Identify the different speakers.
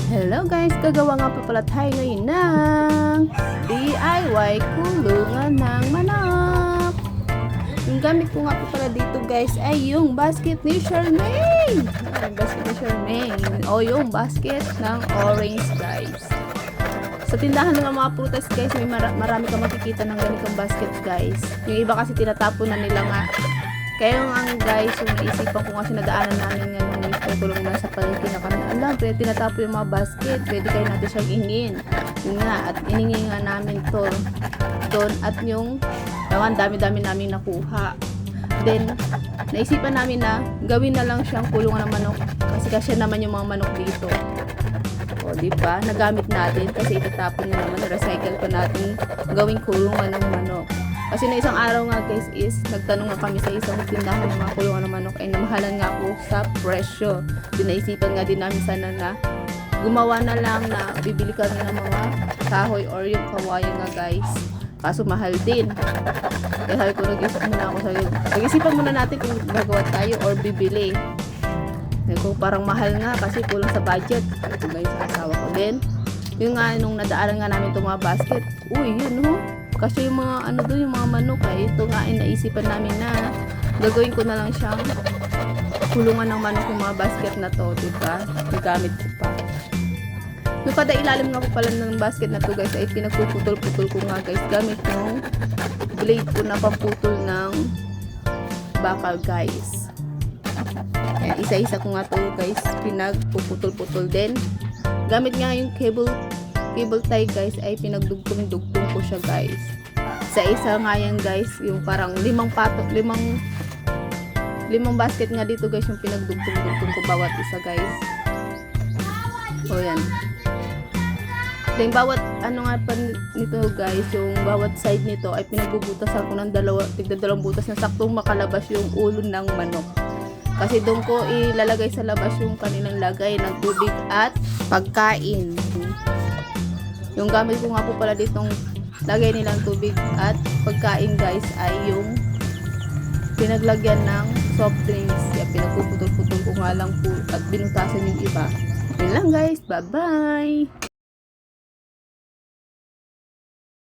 Speaker 1: Hello guys! Gagawa nga po pala tayo ngayon ng DIY kulungan ng manok. Yung gamit ko nga po pala dito guys ay yung basket ni Charmaine. Basket ni Charmaine. O yung basket ng orange guys. Sa tindahan ng mga prutas guys, may marami kang makikita ng ganitong basket guys. Yung iba kasi tinatapon na nila nga. Kaya yung guys, yung naisipan ko nga sinadaanan namin nga nung mismo tulong na sa palengke na kami. Alam, pwede tinatapo yung mga basket. Pwede kayo natin siyang ingin. Yun nga, at iningi nga namin to doon. At yung naman, dami-dami namin nakuha. Then, naisipan namin na gawin na lang siyang kulungan ng manok. Kasi kasya naman yung mga manok dito. O, diba? Nagamit natin kasi itatapon nyo naman. Recycle pa natin gawing kulungan ng manok. Kasi na isang araw nga guys is nagtanong nga kami sa isang tindahan ng mga kulungan ng manok ay namahalan nga po sa presyo. Dinaisipan nga din namin sana na gumawa na lang na bibili kami ng mga kahoy or yung kawayan nga guys. Kaso mahal din. Kaya sabi ko nag-isip muna ako sa nag-isipan muna natin kung gagawa tayo or bibili. Sabi ko parang mahal nga kasi kulang sa budget. Sabi ko guys sa asawa ko din. Yung nga nung nadaanan nga namin itong mga basket. Uy yun ho. Kasi yung mga ano doon, yung mga manok ay ito nga ay naisipan namin na gagawin ko na lang siyang kulungan ng manok yung mga basket na to, diba? Nagamit ko pa. Yung kada ilalim nga po pala ng basket na to guys ay pinagpuputol-putol ko nga guys gamit yung blade ko na pamputol ng bakal guys. Ayan, isa-isa ko nga to guys pinagpuputol-putol din. Gamit nga yung cable tie guys ay pinagdugtong-dugtong ko siya guys. Sa isa nga yan guys, yung parang limang basket nga dito guys yung pinagdugtong-dugtong ko bawat isa guys. O yan. Then bawat ano nga pa nito guys, yung bawat side nito ay pinagbubutasan ko ng tigda-dalawang butas na saktong makalabas yung ulo ng manok. Kasi doon ko ilalagay sa labas yung kanilang lagay ng tubig at pagkain. Yung gamit ko nga po pala ditong lagay nilang tubig at pagkain guys ay yung pinaglagyan ng soft drinks. Kaya pinagpuputol-putol ko nga lang po at binutasan yung iba. Yun lang guys. Bye-bye!